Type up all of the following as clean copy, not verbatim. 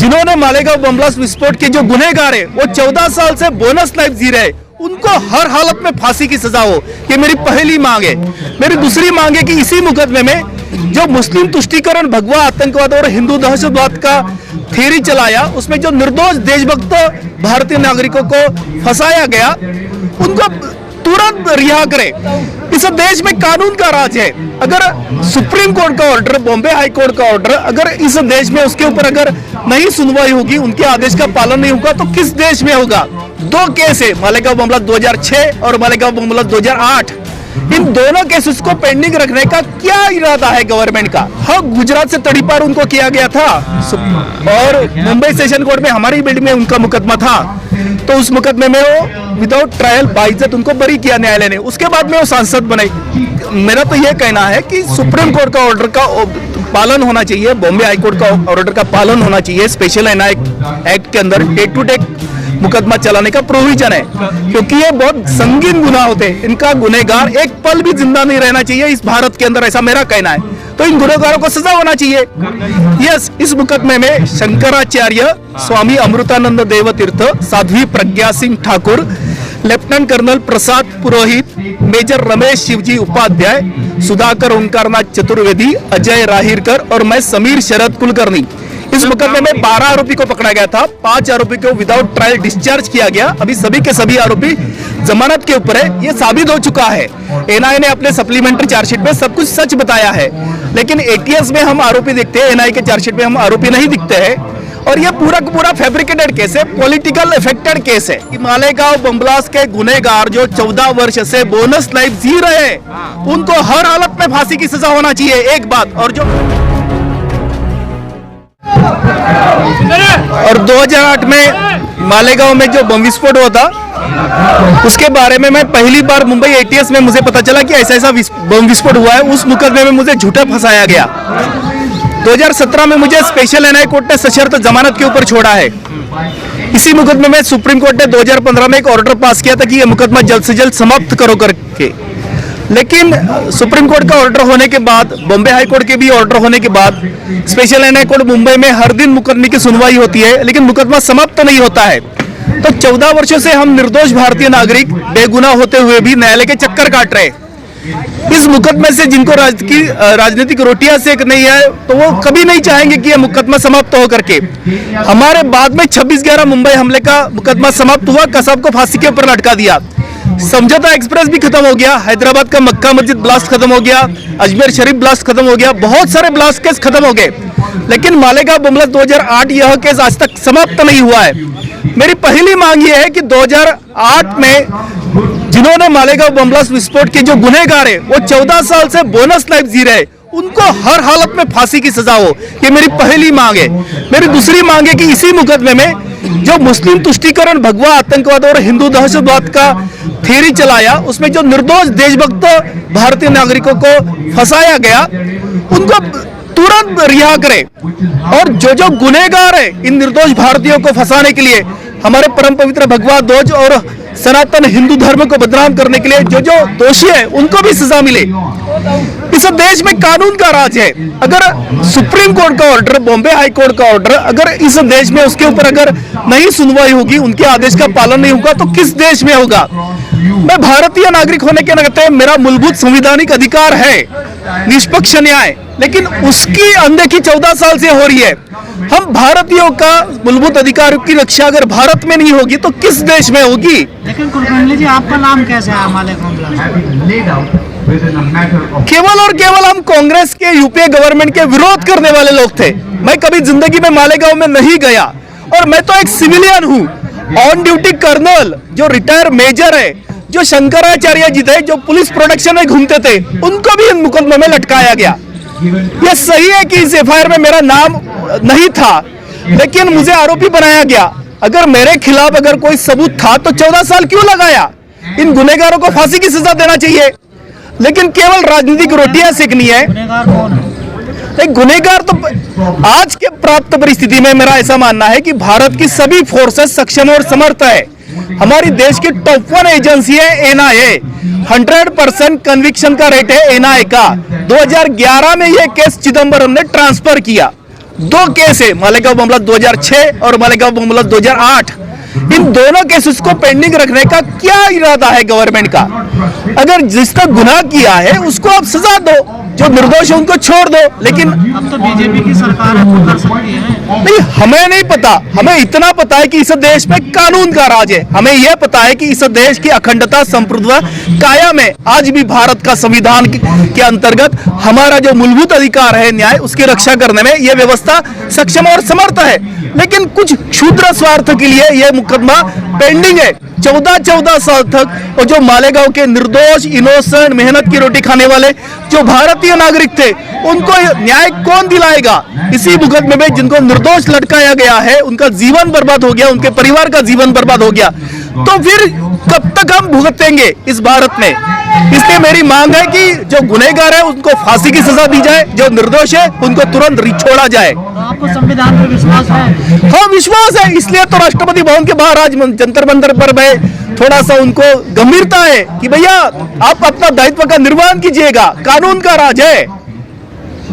जिन्होंने Malegaon bomb blast विस्फोट के जो गुनहगार है वो 14 साल से बोनस लाइफ जी रहे, उनको हर हालत में फांसी की सजा हो, ये मेरी पहली मांग है। मेरी दूसरी मांग है कि इसी मुकदमे में जो मुस्लिम तुष्टीकरण, भगवा आतंकवाद और हिंदू दहशतवाद का थ्योरी चलाया, उसमें जो निर्दोष देशभक्त भारतीय नागरिकों को फंसाया गया, उनको तुरंत रिहा करे। इस देश में कानून का राज है। अगर सुप्रीम कोर्ट का ऑर्डर, बॉम्बे हाई कोर्ट का ऑर्डर, अगर इस देश में उसके ऊपर अगर नहीं सुनवाई होगी, उनके आदेश का पालन नहीं होगा, तो किस देश में होगा? दो केस है, मालेगांव बम ब्लास्ट 2006 और मालेगांव बम ब्लास्ट 2008। इन दोनों केसेस को पेंडिंग रखने का क्या इरादा है गवर्नमेंट का? हाँ, गुजरात से तड़ीपार उनको किया गया था और मुंबई सेशन कोर्ट में हमारी बिल्डिंग में उनका मुकदमा था, तो उस मुकदमे में वो विदाउट ट्रायल बाइज्जत उनको बरी किया न्यायालय ने। उसके बाद में वो सांसद बने। मेरा तो ये कहना है कि सुप्रीम कोर्ट का ऑर्डर का पालन होना चाहिए, बॉम्बे हाई कोर्ट का ऑर्डर का पालन होना चाहिए। स्पेशल एनआई एक्ट के अंदर टेक टू टेक मुकदमा चलाने का प्रोविजन है, क्योंकि ये बहुत संगीन गुनाह होते हैं। इनका गुनहगार एक पल भी जिंदा नहीं रहना चाहिए इस भारत के अंदर, ऐसा मेरा कहना है। तो इन गुनहगारों को सजा होना चाहिए। यस, इस मुकदमे में शंकराचार्य, स्वामी अमृतानंद देव तीर्थ, Sadhvi Pragya Singh Thakur, lieutenant colonel Prasad Purohit, major Ramesh Shivji Upadhyay, Sudhakar Omkarnath Chaturvedi, Ajay Rahirkar और मैं समीर शरद कुलकर्णी, इस मुकदमे में 12 आरोपी को पकड़ा गया था। 5 आरोपी को विदाउट ट्रायल डिस्चार्ज किया गया। अभी सभी के सभी आरोपी जमानत के ऊपर है। ये साबित हो चुका है। एनआईए ने अपने सप्लीमेंट्री चार्जशीट में सब कुछ सच बताया है, लेकिन एटीएस में हम आरोपी दिखते हैं, एनआईए के चार्जशीट में हम आरोपी नहीं दिखते हैं। और ये पूरा का पूरा फैब्रिकेटेड केस है, पॉलिटिकल इफेक्टेड केस है। मालेगांव बम ब्लास्ट के गुनहगार जो 14 वर्ष से बोनस लाइफ जी रहे हैं, उनको हर हालत में फांसी की सजा होना चाहिए, एक बात। और 2008 में मालेगांव में जो बम विस्फोट हुआ था, उसके बारे में मैं पहली बार मुंबई एटीएस में मुझे पता चला कि ऐसा ऐसा बम विस्फोट हुआ है। उस मुकदमे में मुझे झूठा फंसाया गया। 2017 में मुझे स्पेशल एनआई कोर्ट ने सशर्त जमानत के ऊपर छोड़ा है। इसी मुकदमे में सुप्रीम कोर्ट ने 2015 में एक ऑर्डर पास किया था कि यह मुकदमा जल्द से जल्द समाप्त करो करके, लेकिन सुप्रीम कोर्ट का ऑर्डर होने के बाद, बॉम्बे हाई कोर्ट के भी ऑर्डर होने के बाद, स्पेशल एनआई कोर्ट मुंबई में हर दिन मुकदमे की सुनवाई होती है, लेकिन मुकदमा समाप्त नहीं होता है। तो 14 वर्षों से हम निर्दोष भारतीय नागरिक बेगुनाह होते हुए भी न्यायालय के चक्कर काट रहे। इस मुकदमे से जिनको राजनीतिक रोटियां सेक नहीं है, तो वो कभी नहीं चाहेंगे कि यह मुकदमा समाप्त हो करके। हमारे बाद में 26/11 मुंबई हमले का मुकदमा समाप्त हुआ, कसब को फांसी के ऊपर लटका दिया। समझौता एक्सप्रेस भी खत्म हो गया, हैदराबाद का मक्का मस्जिद ब्लास्ट खत्म हो गया, अजमेर शरीफ ब्लास्ट खत्म हो गया, बहुत सारे ब्लास्ट केस खत्म हो गए, लेकिन मालेगांव बम ब्लास्ट 2008 यह केस आज तक समाप्त नहीं हुआ है। मेरी पहली मांग यह है कि 2008 में जिन्होंने मालेगांव बम ब्लास्ट विस्फोट के जो गुनहगार है, वो 14 साल से बोनस लाइफ जी रहे, उनको हर हालत में फांसी की सजा हो, ये मेरी पहली मांग है। मेरी दूसरी मांग है कि इसी मुकदमे में जो मुस्लिम तुष्टीकरण, भगवा आतंकवाद और हिंदू दहशतवाद का थ्योरी चलाया, उसमें जो निर्दोष देशभक्त भारतीय नागरिकों को फंसाया गया, उनको तुरंत रिहा करे। और जो गुनहगार है इन निर्दोष भारतीयों को फंसाने के लिए, हमारे परम पवित्र भगवा ध्वज और सनातन हिंदू धर्म को बदनाम करने के लिए जो दोषी है, उनको भी सजा मिले। इस देश में कानून का राज है। अगर सुप्रीम कोर्ट का ऑर्डर, बॉम्बे हाई कोर्ट का ऑर्डर, अगर इस देश में उसके ऊपर अगर नहीं सुनवाई होगी, उनके आदेश का पालन नहीं होगा, तो किस देश में होगा? मैं भारतीय नागरिक होने के नाते मेरा मूलभूत संवैधानिक अधिकार है निष्पक्ष न्याय, लेकिन उसकी अनदेखी 14 साल से हो रही है। हम भारतीयों का मूलभूत अधिकारों की रक्षा अगर भारत में नहीं होगी, तो किस देश में होगी? लेकिन कुलकर्णी जी, आपका नाम कैसे है मालेगांव ब्लास्ट? केवल और केवल हम कांग्रेस के यूपीए गवर्नमेंट के विरोध करने वाले लोग थे। मैं कभी जिंदगी में मालेगांव में नहीं गया, और मैं तो एक सिविलियन हूँ, ऑन ड्यूटी कर्नल, जो रिटायर मेजर है, जो शंकराचार्य जी थे, जो पुलिस प्रोटेक्शन में घूमते थे, उनको भी इन मुकदमे में लटकाया गया। यह सही है कि इस एफआईआर में मेरा नाम नहीं था, लेकिन मुझे आरोपी बनाया गया। अगर मेरे खिलाफ अगर कोई सबूत था, तो 14 साल क्यों लगाया? इन गुनहगारों को फांसी की सजा देना चाहिए, लेकिन केवल राजनीतिक रोटियां सेकनी है। गुनहगार कौन है? एक गुनहगार तो आज के प्राप्त परिस्थिति में मेरा ऐसा मानना है कि भारत की सभी फोर्सेस सक्षम और समर्थ है। हमारी देश की टॉप 1 एजेंसी है एनआईए। 100% कन्विक्शन का रेट है एनआईए का। 2011 में यह केस चिदंबरम ने ट्रांसफर किया। दो केस है, मालेगांव मामला 2006 और मालेगांव मामला 2008। इन दोनों केसेस को पेंडिंग रखने का क्या इरादा है गवर्नमेंट का? अगर जिसका गुनाह किया है उसको आप सजा दो, जो निर्दोष है उनको छोड़ दो। लेकिन अब तो बीजेपी की सरकार है, वो कर सकती है। नहीं, हमें नहीं पता। हमें इतना पता है कि इस देश में कानून का राज है। हमें यह पता है कि इस देश की अखंडता, संप्रभुता कायम है। आज भी भारत का संविधान के अंतर्गत हमारा जो मूलभूत अधिकार है न्याय, उसकी रक्षा करने में यह व्यवस्था सक्षम और समर्थ है। लेकिन कुछ क्षुद्र स्वार्थ के लिए यह मुकदमा पेंडिंग है 14 साल तक। और जो मालेगांव के निर्दोष, इनोसेंट, मेहनत की रोटी खाने वाले जो भारतीय नागरिक थे, उनको न्याय कौन दिलाएगा? इसी मुकदमे में जिनको निर्दोष लटकाया गया है, उनका जीवन बर्बाद हो गया, उनके परिवार का जीवन बर्बाद हो गया। तो फिर कब तक हम भुगतेंगे इस भारत में? इसलिए मेरी मांग है कि जो गुनहगार है उनको फांसी की सजा दी जाए, जो निर्दोष है उनको तुरंत छोड़ा जाए। तो आपको संविधान पर विश्वास है? हाँ, विश्वास है। इसलिए तो राष्ट्रपति भवन के बाहर आज जंतर मंतर पर मैं थोड़ा सा उनको गंभीरता है कि भैया आप अपना दायित्व का निर्वहन कीजिएगा, कानून का राज है।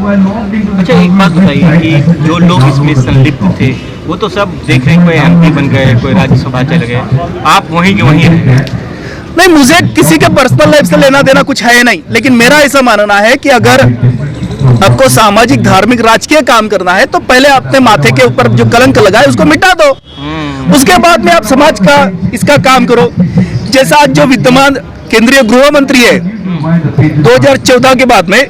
अच्छा, एक बात बताइए कि जो लोग इसमें संलिप्त थे वो तो सब देख रहे हैं, कोई एमपी बन गए, कोई राज्यसभा चले गए, आप वहीं के वहीं रह गए। नहीं, मुझे किसी के पर्सनल लाइफ से लेना देना कुछ है नहीं, लेकिन मेरा ऐसा मानना है कि अगर आपको सामाजिक, धार्मिक, राजकीय काम करना है तो पहले अपने माथे के ऊपर जो कलंक लगा है उसको मिटा दो, उसके बाद में आप समाज का इसका काम करो। जैसा आज जो विद्यमान केंद्रीय गृह मंत्री है, 2014 के बाद में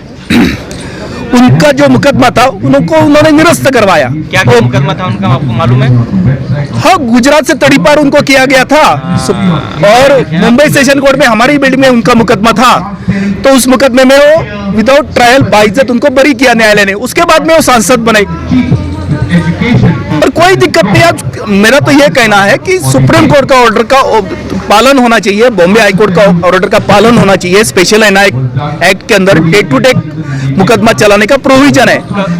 उनका जो मुकदमा था उन्होंने निरस्त करवाया। क्या मुकदमा था उनका, आपको मालूम है? हाँ, गुजरात से तड़ीपार उनको किया गया था और मुंबई सेशन कोर्ट में हमारी बिल्डिंग में उनका मुकदमा था। तो उस मुकदमे में वो विदाउट ट्रायल बाइज्जत उनको बरी किया न्यायालय ने। उसके बाद में वो सांसद बने और कोई दिक्कत नहीं। अब मेरा तो ये कहना है कि सुप्रीम कोर्ट का ऑर्डर का पालन होना चाहिए, बॉम्बे हाई कोर्ट का ऑर्डर का पालन होना चाहिए। स्पेशल एक्ट के अंदर टेक टू टेक मुकदमा चलाने का प्रोविजन है,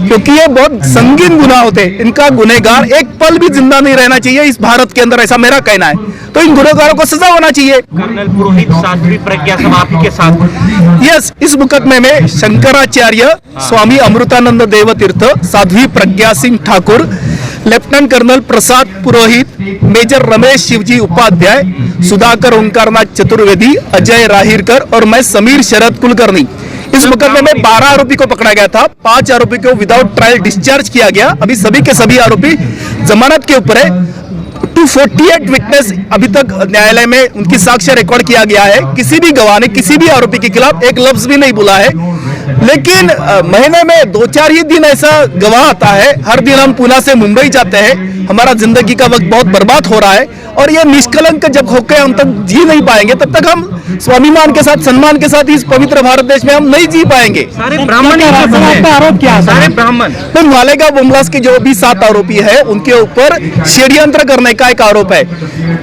क्योंकि ये बहुत संगीन गुनाह होते हैं। इनका गुनहगार एक पल भी जिंदा नहीं रहना चाहिए इस भारत के अंदर, ऐसा मेरा कहना है। तो इन गुनहगारों को सजा होना चाहिए। कर्नल पुरोहित साध्वी प्रज्ञा समाप्ति के साथ यस, इस मुकदमे में शंकराचार्य, स्वामी अमृतानंद देव तीर्थ, Sadhvi Pragya Singh Thakur, lieutenant colonel Prasad Purohit, major Ramesh Shivji Upadhyay, Sudhakar Omkarnath Chaturvedi, Ajay Rahirkar और मैं समीर शरद कुलकर्णी। इस मुकदमे में 12 आरोपी को पकड़ा गया था। 5 आरोपी को विदाउट ट्रायल डिस्चार्ज किया गया। अभी सभी के सभी आरोपी जमानत के ऊपर है। 248 विटनेस अभी तक न्यायालय में उनकी साक्ष्य रिकॉर्ड किया गया है। किसी भी गवाह ने किसी भी आरोपी के खिलाफ एक लफ्ज भी नहीं बोला है। लेकिन महीने में 2-4 ही दिन ऐसा गवाह आता है। हर दिन हम पुणे से मुंबई जाते हैं, हमारा जिंदगी का वक्त बहुत बर्बाद हो रहा है और ये निष्कलंक जब होकर हम तक जी नहीं पाएंगे, तब तक हम स्वाभिमान के साथ, सम्मान के साथ इस पवित्र भारत देश में हम नहीं जी पाएंगे। सारे ब्राह्मण का आरोप क्या है? सारे ब्राह्मण। तो मालेगांव बमलास के जो भी 7 आरोपी है उनके ऊपर षड्यंत्र करने का एक आरोप है।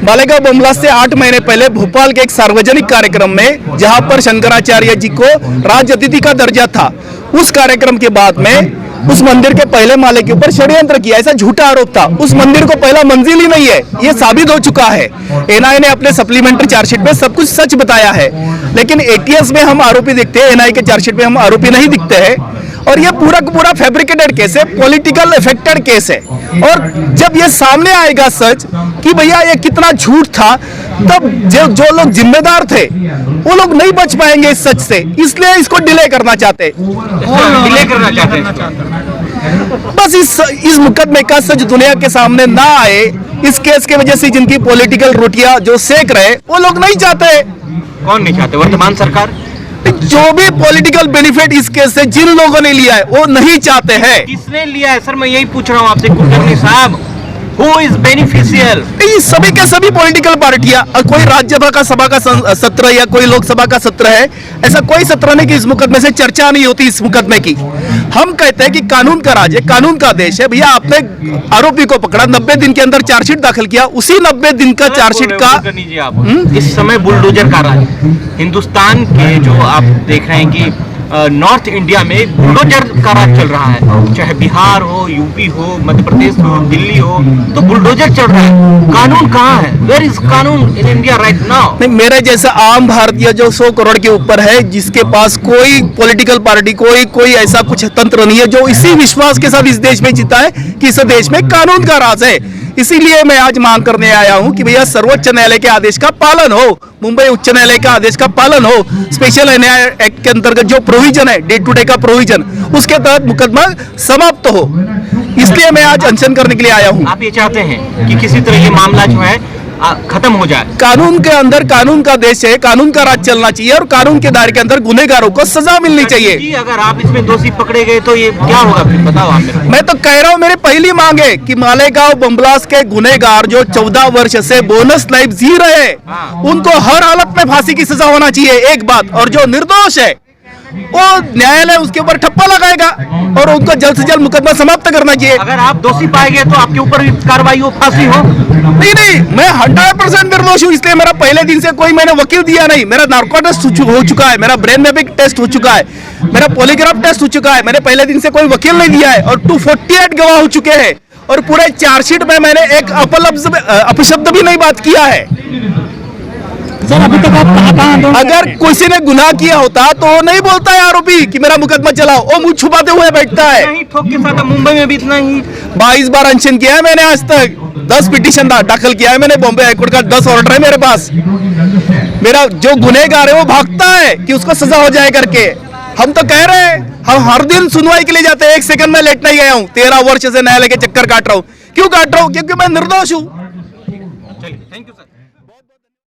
मालेगांव बमलास से 8 महीने पहले भोपाल के एक सार्वजनिक कार्यक्रम में, जहां पर शंकराचार्य जी को राज अतिथि का दर्जा था, उस कार्यक्रम के बाद में उस मंदिर के पहले माले के ऊपर षड्यंत्र किया, ऐसा झूठा आरोप था। उस मंदिर को पहला मंजिल ही नहीं है, ये साबित हो चुका है। एनआईए ने अपने सप्लीमेंट्री चार्जशीट में सब कुछ सच बताया है, लेकिन एटीएस में हम आरोपी दिखते हैं, एनआईए के चार्जशीट में हम आरोपी नहीं दिखते हैं। और ये पूरा का पूरा फैब्रिकेटेड केस है, पॉलिटिकल इफेक्टेड केस है। और जब ये सामने आएगा सच कि भैया ये कितना झूठ था, तब जो लोग जिम्मेदार थे वो लोग नहीं बच पाएंगे इस सच से। इसलिए इसको डिले करना चाहते बस इस मुकदमे का सच दुनिया के सामने ना आए। इस केस के वजह से जिनकी पॉलिटिकल रोटियां जो सेक रहे वो लोग नहीं चाहते। कौन नहीं चाहते? वर्तमान सरकार। जो भी पॉलिटिकल बेनिफिट इस केस से जिन लोगों ने लिया है वो नहीं चाहते हैं। किसने लिया है सर? मैं यही पूछ रहा हूँ आपसे कुलकर्णी साहब, हु इज बेनिफिशियल? सभी के सभी पॉलिटिकल पार्टियां, कोई राज्यसभा का सभा का सत्र या कोई लोकसभा का सत्र है, ऐसा कोई सत्र नहीं कि इस मुकदमे से चर्चा नहीं होती इस मुकदमे की। हम कहते हैं कि कानून का राज है, कानून का देश है। भैया आपने आरोपी को पकड़ा, 90 दिन के अंदर चार्जशीट दाखिल किया, उसी 90 दिन का चार्जशीट का इस समय बुलडोजर का राज हिंदुस्तान के जो आप देख रहे हैं कि नॉर्थ इंडिया में बुलडोजर का राज चल रहा है, चाहे बिहार हो, यूपी हो, मध्य प्रदेश हो, दिल्ली हो, तो बुलडोजर चल रहा है। कानून कहाँ है? वेयर इज कानून इन इंडिया राइट नाउ? नहीं, मेरे जैसा आम भारतीय जो 100 करोड़ के ऊपर है, जिसके पास कोई पॉलिटिकल पार्टी कोई ऐसा कुछ तंत्र नहीं है, जो इसी विश्वास के साथ इस देश में जीता है कि इस देश में कानून का राज है। इसीलिए मैं आज मांग करने आया हूं कि भैया सर्वोच्च न्यायालय के आदेश का पालन हो, मुंबई उच्च न्यायालय का आदेश का पालन हो। स्पेशल न्याय एक्ट के अंतर्गत जो प्रोविजन है, डे टू डे का प्रोविजन, उसके तहत मुकदमा समाप्त हो। इसलिए मैं आज अनशन करने के लिए आया हूं। आप ये चाहते हैं कि किसी तरह ये मामला जो है खत्म हो जाए? कानून के अंदर कानून का देश है, कानून का राज चलना चाहिए और कानून के दायरे के अंदर गुनहगारों को सजा मिलनी चाहिए। जी, अगर आप इसमें दोषी पकड़े गए तो ये क्या होगा फिर? बताओ आप मेरे को। मैं तो कह रहा हूं, मेरी पहली मांग है कि मालेगांव बम ब्लास्ट के गुनहगार जो 14 वर्ष से बोनस लाइफ जी रहे हैं, उनको हर हालत में फांसी की सजा होना चाहिए, एक बात। और जो निर्दोष है वो न्यायालय उसके ऊपर ठप्पा लगाएगा और उनको जल्द से जल्द मुकदमा समाप्त करना चाहिए। अगर आप दोषी पाए गए तो आपके ऊपर भी कार्रवाई हो, फांसी हो? नहीं, मैं 100% निर्दोष हूँ, इसलिए मेरा पहले दिन से कोई मैंने वकील दिया नहीं। मेरा नार्को टेस्ट हो चुका है, मेरा ब्रेन मैपिंग टेस्ट हो चुका है, मेरा पॉलीग्राफ टेस्ट हो चुका है। मैंने पहले दिन से कोई वकील नहीं दिया है और 248 गवाह हो चुके हैं और पूरे चार्जशीट में मैंने एक अपशब्द भी नहीं बात किया है। सर अभी तक आप कहाँ अगर किसी ने गुनाह किया होता तो वो नहीं बोलता है आरोपी कि मेरा मुकदमा चलाओ, वो मुंह छुपाते हुए बैठता है। नहीं, ठोक के साथ मुंबई में भी इतना ही 22 बार अनशन किया है मैंने आज तक, 10 पिटीशन दाखिल किया है मैंने, बॉम्बे हाईकोर्ट का 10 ऑर्डर है मेरे पास। मेरा जो गुनहगार है वो भागता है कि उसको सजा हो जाए करके। हम तो कह रहे हैं, हम हर दिन सुनवाई के लिए जाते हैं, 1 सेकंड में लेट नहीं गया हूँ। 13 वर्ष से न्यायालय के चक्कर काट रहा हूँ। क्यों काट रहा हूँ? क्योंकि मैं निर्दोष हूँ।